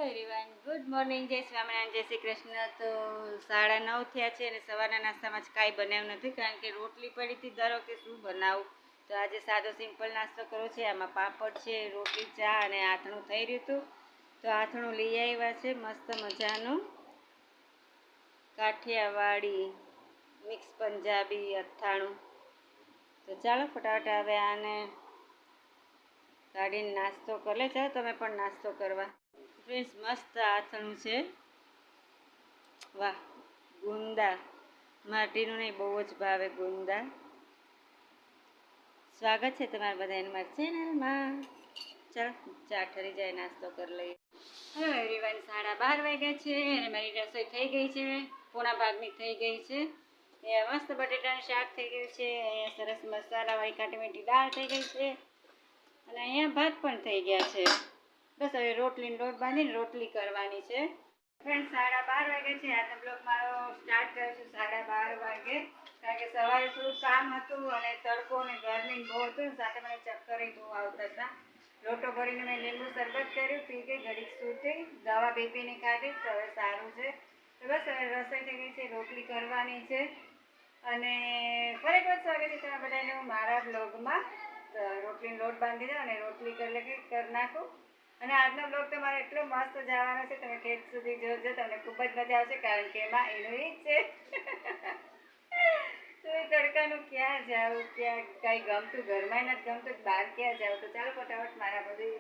Everyone good morning, જય સ્વામિનારાયણ, જય શ્રી કૃષ્ણ. તો 9:30 થયા છે અને સવારના નાસ્તામાં જ કાંઈ બનાવ્યું નથી, કારણ કે રોટલી પડી હતી. ધારો કે શું બનાવું, તો આજે સાદો સિમ્પલ નાસ્તો કર્યો છે. આમાં પાપડ છે, રોટલી, ચા અને આથણું થઈ રહ્યું હતું. તો આથણું લઈ આવ્યા છે મસ્ત મજાનું કાઠિયાવાડી મિક્સ પંજાબી અથાણું. તો ચાલો ફટાફટ હવે આને કાઢીને નાસ્તો કરી લે. ચાલો તમે પણ નાસ્તો કરવા. ફ્રેન્ડ્સ, મસ્ત આથણું છે. વાહ, ગુંદા માટીનું નહીં, બહુ જ ભાવે ગુંદા. સ્વાગત છે તમારા બધાનું મારી ચેનલમાં. ચાલો ચા ઠરી જાય, નાસ્તો કરી લઈએ. હવે એવરીવન 12:30 વાગ્યા છે અને મારી રસોઈ થઈ ગઈ છે, પોણા ભાગની થઈ ગઈ છે. અહીંયા મસ્ત બટેટાનું શાક થઈ ગયું છે, અહીંયા સરસ મસાલાવાળી કાટી મીઠી દાળ થઈ ગઈ છે અને અહીંયા ભાત પણ થઈ ગયા છે. બસ હવે રોટલીનો લોટ બાંધીને રોટલી કરવાની છે. ફ્રેન્ડ, 12:30 વાગે છે. આજનો બ્લોગ મારો સ્ટાર્ટ કર્યો છું 12:30 વાગે, કારણ કે સવારે થોડું કામ હતું અને તડકો અને ગરમી બહુ હતું, સાથે મને ચક્કર બહુ આવતા હતા. લોટો ભરીને મેં લીંબુ શરબત કર્યું, પી ગઈ, ઘડીક સૂતી, દવા બીપીની ખાધી, તો હવે સારું છે. તો બસ હવે રસોઈ થઈ ગઈ છે, રોટલી કરવાની છે અને ફરી એક વાત સ્વાગત છે તમારા બધાનું મારા બ્લોગમાં. તો રોટલીનો લોટ બાંધી દો અને રોટલી કરી નાખું. અને આજનો બ્લોગ તો મારે એટલો મસ્ત જવાનો છે, તમે ઠેઠ સુધી જોજો, તમને ખૂબ જ મજા આવશે, કારણ કે એમાં એનું જ છે. તો એ તડકાનું ક્યાં જાઉં, ક્યાં કાંઈ ગમતું, ઘરમાં નથી ગમતું, બહાર ક્યાં જાઉં. તો ચાલો ફટાફટ મારા બધું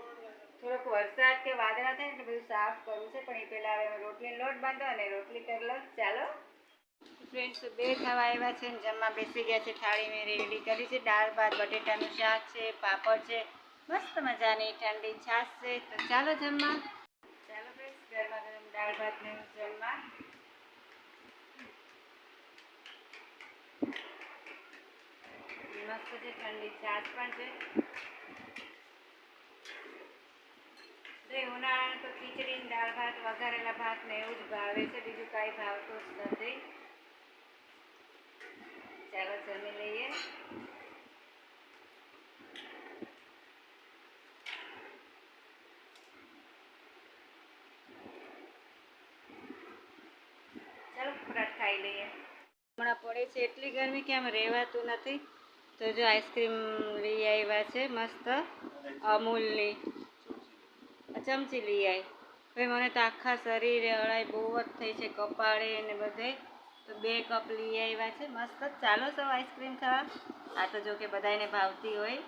થોડોક વરસાદ કે વાદળા થાય ને એટલે બધું સાફ કરવું છે, પણ એ પહેલાં હવે રોટલીનો લોટ બાંધો અને રોટલી કરી લો. ચાલો ફ્રેન્ડ્સ, 2 થવા આવ્યા છે ને જમવા બેસી ગયા છે. થાળી મેં રેડી કરી છે, દાળ ભાત, બટેટાનું શાક છે, પાપડ છે, મસ્ત મજાની ઠંડી છાશ છે. તો ચાલો જમવા. ચાલો ફ્રેન્ડ્સ, ગરમા ગરમ દાળ ભાતને જમવા. મસ્ત છે, ઠંડી છાશ પણ છે. ઉનાળામાં તો ખીચડી, દાળ ભાત, વઘારેલા ભાત ને એવું જ ભાવે છે, બીજું કાંઈ ભાવતું જ નથી. ચાલો જમી લઈએ. ચાલો ફટાફટ ખાઈ લઈએ. હમણાં પડે છે એટલી ગરમી કે આમ રહેવાતું નથી. તો જો આઈસ્ક્રીમ લઈ આવ્યા છે મસ્ત અમૂલની, ચમચી લઈ આવી. ભાઈ મને તો આખા શરીરે અળાઈ બહુ જ થઈ છે, કપાળે ને બધે. તો 2 કપ લઈ આવ્યા છે મસ્ત. ચાલો સૌ આઈસ્ક્રીમ ખાવા. આ તો જો કે બધાને ભાવતી હોય.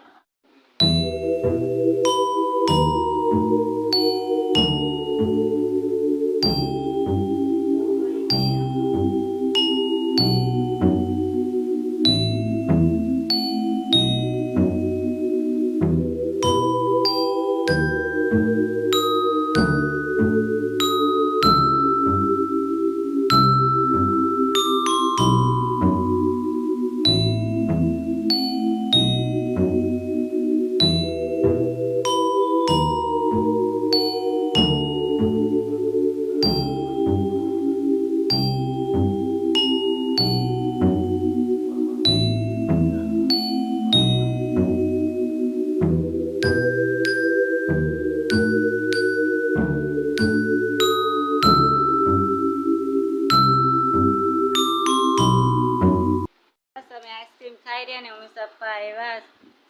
ખાઈ રહ્યા ને મમ્મી પપ્પા આવ્યા,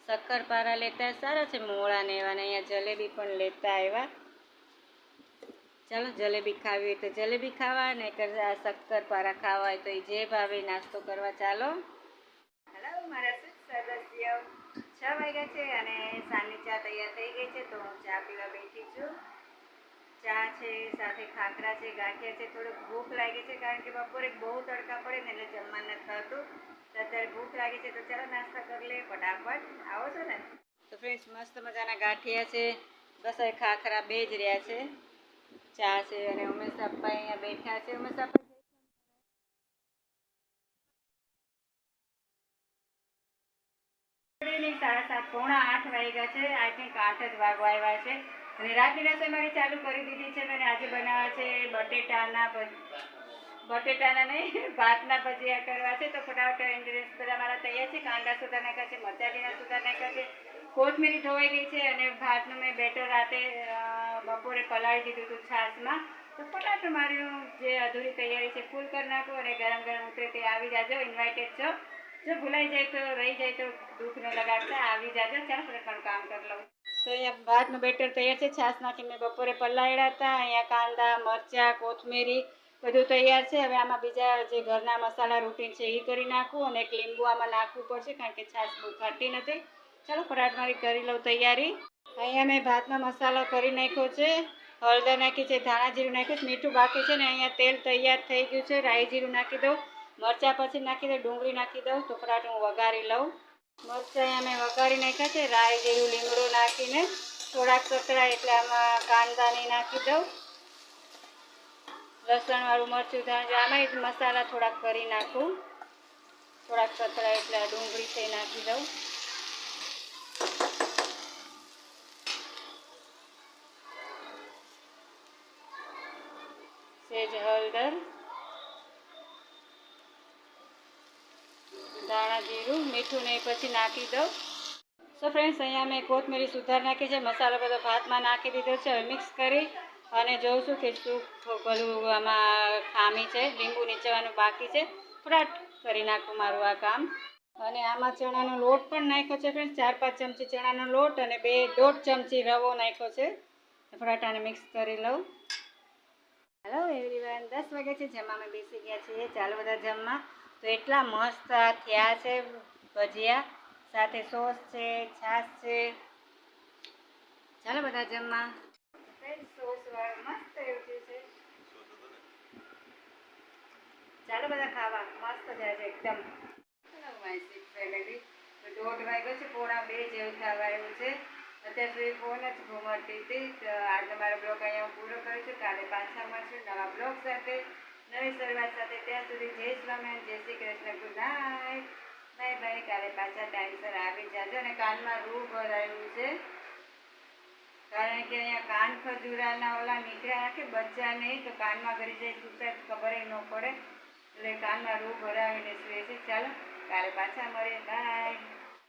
શક્કરપારા લેતા સારા છે, મોળા ને એવા. ને અહીંયા જલેબી પણ લેતા આવ્યા. ચાલો જલેબી ખાવી હોય તો જલેબી ખાવા, ને શક્કરપારા ખાવા હોય તો એ જે ભાવે નાસ્તો કરવા. ચાલો. હેલો મારા સદસ્યો, 6 વાગ્યા છે અને સાંજની ચા તૈયાર થઈ ગઈ છે. તો હું ચા પીવા બેઠી છું. ચા છે, સાથે ખાખરા છે, ગાંઠિયા છે. થોડુંક ભૂખ લાગી છે, કારણ કે બપોરે બહુ તડકા પડે ને એટલે જમવાનું નથી થતું. તો અત્યારે ભૂખ લાગી છે, તો ચાલો નાસ્તા કરી લે ફટાફટ. આવો છો ને? તો ફ્રેન્ડ્સ, મસ્ત મજાના ગાંઠિયા છે. બસ હવે ખાખરા 2 જ રહ્યા છે. ચા છે અને ઉમેશ પપ્પા અહીંયા બેઠા છે. ઉમેશ પપ્પા 7:30 પોણા 8 વાગ્યા છે. આઈ થિંક 8 જ વાગવા આવ્યા છે. અને રાતની રસોઈ મારી ચાલુ કરી દીધી છે. અને આજે બનાવવા છે બટેટાના નહીં, ભાતના ભજીયા કરવા છે. તો ફટાફટ ઇન્ગ્રેડિયન્ટ્સ બધા મારા તૈયાર છે. કાંદા સુધાર નાખ્યા છે, મરચાં લીલા સુધાર નાખ્યા છે, કોથમીરી ધોવાઈ ગઈ છે અને ભાતનું મેં બેટર રાતે બપોરે પલાળી દીધું હતું છાશમાં. તો ફટાફટ મારી જે અધૂરી તૈયારી છે ફૂલ કરી નાખો અને ગરમ ગરમ ઉતરે તે આવી જાજો. ઇન્વાઇટેડ છો. જો ભૂલાઈ જાય તો રહી જાય તો દુઃખ ન લગાડતા આવી જાજો. ચાલો ફટાફટ કામ કરી લઉં. તો અહીંયા ભાતનું બેટર તૈયાર છે. છાશ નાખીને મેં બપોરે પલાળ્યા હતા. અહીંયા કાંદા, મરચાં, કોથમીરી બધું તૈયાર છે. હવે આમાં બીજા જે ઘરના મસાલા રૂટીન છે એ કરી નાખું અને એક લીંબુ આમાં નાખવું પડશે કારણ કે છાશ બહુ ખાટી નથી. ચાલો ફટાફટ મારી કરી લઉં તૈયારી. અહીંયા મેં ભાતનો મસાલો કરી નાખ્યો છે. હળદર નાખી છે, ધાણા જીરું નાખ્યું છે, મીઠું બાકી છે ને અહીંયા તેલ તૈયાર થઈ ગયું છે. રાઈ જીરું નાખી દઉં, મરચાં પછી નાખી દઉં, ડુંગળી નાખી દઉં. તો ફટાફટ હું વઘારી લઉં. મરચાં અહીંયા મેં વઘારી નાખ્યા છે. રાઈ જીરું લીમડો નાખીને થોડાક સતળાય એટલે આમાં કાંદા નહીં નાખી દઉં. લસણવાળું મરચું ધાણા આમાં જ મસાલા થોડાક કરી નાખું. થોડાક સતળાય એટલે ડુંગળી થઈ નાખી દઉં. સેજ હળદર, ધાણા જીરું, મીઠું ને પછી નાખી દઉં. સો ફ્રેન્ડ્સ અહીંયા મેં કોથમીરી સુધાર નાખી છે. મસાલો બધો ભાતમાં નાખી દીધો છે. હવે મિક્સ કરી અને જોઉં છું કે શું બધું આમાં ખામી છે. લીંબુ નીચવાનું બાકી છે. ફટાફટ કરી નાખું મારું આ કામ. અને આમાં ચણાનો લોટ પણ નાખ્યો છે ફ્રેન્ડ્સ. 4-5 ચમચી ચણાનો લોટ અને 2-1.5 ચમચી રવો નાખ્યો છે. ફટાફટ આને મિક્સ કરી લઉં. હેલો એવરીવન, 10 વાગે છે. જમવા અમે બેસી ગયા છીએ. ચાલો બધા જમવા. તો એટલા મસ્ત થયા છે ભજીયા, સાથે સોસ છે, છાશ છે. ચાલો બધા જમવા. સોસ વાળું મસ્ત એવું છે. ચાલો બધા ખાવા. મસ્ત જાય છે એકદમ. Hello my sweet family. તો 1:30 વાગ્યો છે, 1:45 જેવું થવા આવ્યું છે. અત્યાર સુધી ફોન જ ઘુમાડતી હતી. તો આજનો મારો બ્લોગ અહીંયા પૂરો કરું છું. કાલે પાછા મળશું નવા બ્લોગ સાથે, નવી શરૂઆત સાથે. ત્યાં સુધી જય સ્વામિનારાયણ, જય Shri Krishna, good night, bye bye. કાલે પાછા ટાઈમસર આવી જાજો. અને કાનમાં રૂ ભરાયું છે કારણ કે અહીંયા કાન ખજૂરાના ઓલા નીકળ્યા કે બચ્ચા નહીં તો કાનમાં ગળી જાય સુતા ખબર ન પડે એટલે કાનમાં રૂ ભરાવીને સુએ છે. ચાલો કાલે પાછા મળીએ. બાય.